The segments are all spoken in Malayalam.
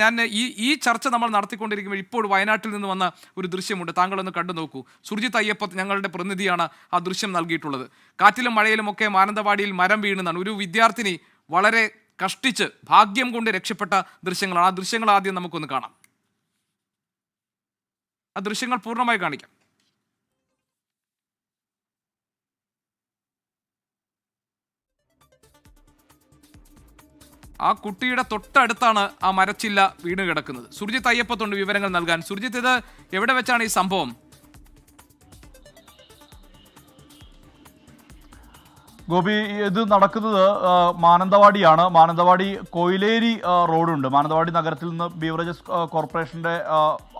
ഞാൻ ഈ ചർച്ച നമ്മൾ നടത്തിക്കൊണ്ടിരിക്കുമ്പോൾ ഇപ്പോൾ വയനാട്ടിൽ നിന്ന് വന്ന ഒരു ദൃശ്യമുണ്ട്. താങ്കളൊന്ന് കണ്ടു നോക്കൂ. സുർജിത് അയ്യപ്പ ഞങ്ങളുടെ പ്രതിനിധിയാണ് ആ ദൃശ്യം നൽകിയിട്ടുള്ളത്. കാറ്റിലും മഴയിലും ഒക്കെ മാനന്തവാടിയിൽ മരം വീണെന്നാണ്. ഒരു വിദ്യാർത്ഥിനി വളരെ കഷ്ടിച്ച് ഭാഗ്യം കൊണ്ട് രക്ഷപ്പെട്ട ദൃശ്യങ്ങളാണ്. ആ ദൃശ്യങ്ങൾ ആദ്യം നമുക്കൊന്ന് കാണാം. ആ ദൃശ്യങ്ങൾ പൂർണ്ണമായി കാണിക്കാം. ആ കുട്ടിയുടെ തൊട്ടടുത്താണ് ആ മരച്ചില്ല വീണ് കിടക്കുന്നത്. സുർജിത് അയ്യപ്പത്തുണ്ട് വിവരങ്ങൾ നൽകാൻ. സുർജിത്ത്, ഇത് എവിടെ വെച്ചാണ് ഈ സംഭവം? ഗോപി, ഇത് നടക്കുന്നത് മാനന്തവാടിയാണ്. മാനന്തവാടി കൊയിലേരി റോഡുണ്ട്. മാനന്തവാടി നഗരത്തിൽ നിന്ന് ബീവറേജസ് കോർപ്പറേഷൻ്റെ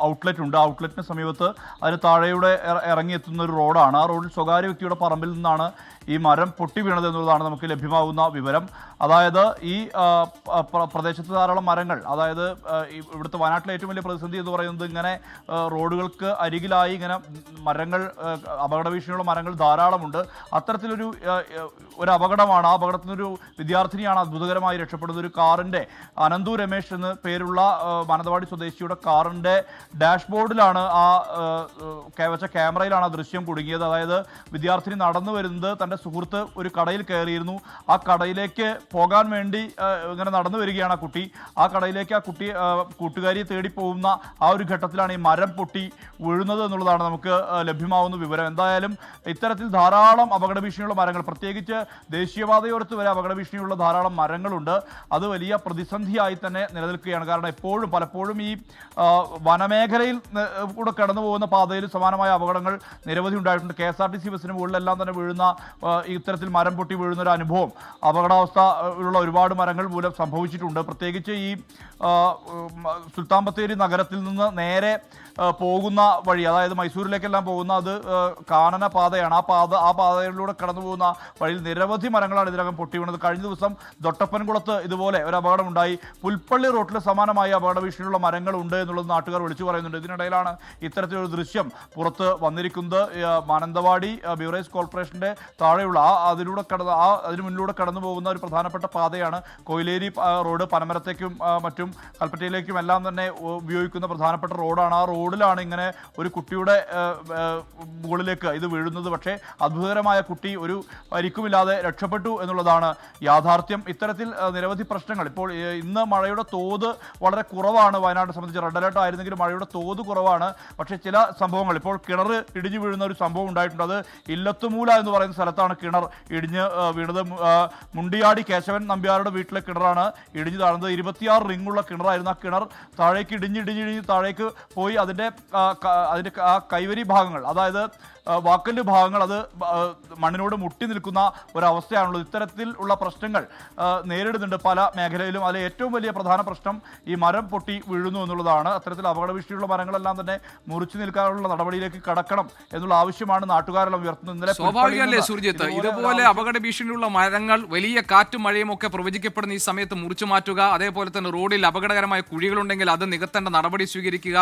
ഔട്ട്ലെറ്റ് ഉണ്ട്. ഔട്ട്ലെറ്റിന് സമീപത്ത് അതിന് താഴെയുടെ ഇറങ്ങിയെത്തുന്ന ഒരു റോഡാണ്. ആ റോഡിൽ സ്വകാര്യ വ്യക്തിയുടെ പറമ്പിൽ നിന്നാണ് ഈ മരം പൊട്ടി വീണത് എന്നുള്ളതാണ് നമുക്ക് ലഭ്യമാകുന്ന വിവരം. അതായത് ഈ പ്രദേശത്ത് ധാരാളം മരങ്ങൾ, അതായത് ഇവിടുത്തെ വയനാട്ടിലെ ഏറ്റവും വലിയ പ്രതിസന്ധി എന്ന് പറയുന്നത് ഇങ്ങനെ റോഡുകൾക്ക് അരികിലായി ഇങ്ങനെ മരങ്ങൾ, അപകട ഭീഷണിയുള്ള മരങ്ങൾ ധാരാളമുണ്ട്. അത്തരത്തിലൊരു അപകടമാണ്. ആ അപകടത്തിൽ നിന്നൊരു വിദ്യാർത്ഥിനിയാണ് അത്ഭുതകരമായി രക്ഷപ്പെടുന്നത്. ഒരു കാറിൻ്റെ, അനന്തു രമേശ് എന്ന് പേരുള്ള മാനന്തവാടി സ്വദേശിയുടെ കാറിൻ്റെ ഡാഷ്ബോർഡിലാണ് വെച്ച ക്യാമറയിലാണ് ആ ദൃശ്യം കുടുങ്ങിയത്. അതായത് വിദ്യാർത്ഥിനി നടന്നു വരുന്നത് തൻ്റെ സുഹൃത്ത് ഒരു കടയിൽ കയറിയിരുന്നു. ആ കടയിലേക്ക് പോകാൻ വേണ്ടി ഇങ്ങനെ നടന്നു വരികയാണ് ആ കുട്ടി. ആ കടയിലേക്ക് ആ കുട്ടി കൂട്ടുകാരിയെ തേടി പോകുന്ന ആ ഒരു ഘട്ടത്തിലാണ് ഈ മരം പൊട്ടി വീഴുന്നത് എന്നുള്ളതാണ് നമുക്ക് ലഭ്യമാവുന്ന വിവരം. എന്തായാലും ഇത്തരത്തിൽ ധാരാളം അപകട ഭീഷണിയുള്ള മരങ്ങൾ, പ്രത്യേകിച്ച് ദേശീയപാതയോരത്ത് വരെ അപകട ഭീഷണിയുള്ള ധാരാളം മരങ്ങളുണ്ട്. അത് വലിയ പ്രതിസന്ധിയായി തന്നെ നിലനിൽക്കുകയാണ്. കാരണം പലപ്പോഴും ഈ വനമേഖലയിൽ കൂടെ കടന്നു പോകുന്ന പാതയിൽ സമാനമായ അപകടങ്ങൾ നിരവധി ഉണ്ടായിട്ടുണ്ട്. KSRTC ബസ്സിന് മുകളിലെല്ലാം തന്നെ വീഴുന്ന ഇത്തരത്തിൽ മരം പൊട്ടി വീഴുന്ന ഒരു അനുഭവം അപകടാവസ്ഥ ഉള്ള ഒരുപാട് മരങ്ങൾ മൂലം സംഭവിച്ചിട്ടുണ്ട്. പ്രത്യേകിച്ച് ഈ സുൽത്താൻ ബത്തേരി നഗരത്തിൽ നിന്ന് നേരെ പോകുന്ന വഴി, അതായത് മൈസൂരിലേക്കെല്ലാം പോകുന്ന അത് കാനന പാതയാണ്. ആ പാതയിലൂടെ കടന്നു പോകുന്ന വഴിയിൽ നിരവധി മരങ്ങളാണ് ഇതിനകം പൊട്ടി വീണത്. കഴിഞ്ഞ ദിവസം ദൊട്ടപ്പൻകുളത്ത് ഇതുപോലെ ഒരു അപകടം ഉണ്ടായി. പുൽപ്പള്ളി റോട്ടിൽ സമാനമായ അപകട ഭീഷണിയുള്ള മരങ്ങളുണ്ട് എന്നുള്ളത് നാട്ടുകാർ വിളിച്ചു പറയുന്നുണ്ട്. ഇതിനിടയിലാണ് ഇത്തരത്തിലൊരു ദൃശ്യം പുറത്ത് വന്നിരിക്കുന്നത്. മാനന്തവാടി ബീവറേജ് കോർപ്പറേഷൻ്റെ താഴെയുള്ള അതിന് മുന്നിലൂടെ കടന്നു പോകുന്ന ഒരു പ്രധാനപ്പെട്ട പാതയാണ് കൊയിലേരി റോഡ്. പനമരത്തേക്കും മറ്റും കൽപ്പറ്റയിലേക്കും എല്ലാം തന്നെ ഉപയോഗിക്കുന്ന പ്രധാനപ്പെട്ട റോഡാണ്. ആ റോഡിലാണ് ഇങ്ങനെ ഒരു കുട്ടിയുടെ മുകളിലേക്ക് ഇത് വീഴുന്നത്. പക്ഷേ അത്ഭുതകരമായ കുട്ടി ഒരു പരിക്കുമില്ലാതെ രക്ഷപ്പെട്ടു എന്നുള്ളതാണ് യാഥാർത്ഥ്യം. ഇത്തരത്തിൽ നിരവധി പ്രശ്നങ്ങൾ. ഇപ്പോൾ ഇന്ന് മഴയുടെ തോത് വളരെ കുറവാണ്. വയനാട് സംബന്ധിച്ച് റെഡ് അലേർട്ട് ആയിരുന്നെങ്കിലും മഴയുടെ തോത് കുറവാണ്. പക്ഷേ ചില സംഭവങ്ങൾ, ഇപ്പോൾ കിണർ ഇടിഞ്ഞു വീഴുന്ന ഒരു സംഭവം ഉണ്ടായിട്ടുണ്ട്. അത് ഇല്ലത്തുമൂല എന്ന് പറയുന്ന സ്ഥലത്താണ് കിണർ ഇടിഞ്ഞ് വീണത്. മുണ്ടിയാടി കേശവൻ നമ്പ്യാരുടെ വീട്ടിലെ കിണറാണ് ഇടിഞ്ഞു താഴ്ന്നത്. 26 റിങ്ങുള്ള കിണറായിരുന്നു. ആ കിണർ താഴേക്ക് ഇടിഞ്ഞ് താഴേക്ക് പോയി അതിൻ്റെ ആ കൈവരി ഭാഗങ്ങൾ, അതായത് വാക്കല് ഭാഗങ്ങൾ, അത് മണ്ണിനോട് മുട്ടി നിൽക്കുന്ന ഒരവസ്ഥയാണുള്ളത്. ഇത്തരത്തിൽ ഉള്ള പ്രശ്നങ്ങൾ നേരിടുന്നുണ്ട് പല മേഖലയിലും. അതിൽ ഏറ്റവും വലിയ പ്രധാന പ്രശ്നം ഈ മരം പൊട്ടി വീഴുന്നു എന്നുള്ളതാണ്. അത്തരത്തിൽ അപകട ഭീഷണിയുള്ള മരങ്ങളെല്ലാം തന്നെ മുറിച്ചു നിൽക്കാനുള്ള നടപടിയിലേക്ക് കടക്കണം എന്നുള്ള ആവശ്യമാണ് നാട്ടുകാരെല്ലാം ഉയർത്തുന്നത്. സ്വാഭാവികമല്ലേ സുർജിത്ത്, ഇതുപോലെ അപകട ഭീഷണിയുള്ള മരങ്ങൾ വലിയ കാറ്റും മഴയും ഒക്കെ പ്രവചിക്കപ്പെടുന്ന ഈ സമയത്ത് മുറിച്ചു മാറ്റുക, അതേപോലെ തന്നെ റോഡിൽ അപകടകരമായ കുഴികളുണ്ടെങ്കിൽ അത് നികത്തേണ്ട നടപടി സ്വീകരിക്കുക,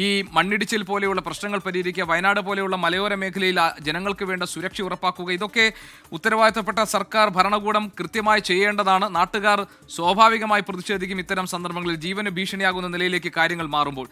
ഈ മണ്ണിടിച്ചിൽ പോലെയുള്ള പ്രശ്നങ്ങൾ പരിഹരിക്കുക, വയനാട് പോലെയുള്ള മലയോര മേഖലയിൽ ജനങ്ങൾക്ക് വേണ്ട സുരക്ഷ ഉറപ്പാക്കുക, ഇതൊക്കെ ഉത്തരവാദിത്തപ്പെട്ട സർക്കാർ ഭരണകൂടം കൃത്യമായി ചെയ്യേണ്ടതാണ്. നാട്ടുകാർ സ്വാഭാവികമായി പ്രതിഷേധിക്കും ഇത്തരം സന്ദർഭങ്ങളിൽ ജീവന് ഭീഷണിയാകുന്ന നിലയിലേക്ക് കാര്യങ്ങൾ മാറുമ്പോൾ.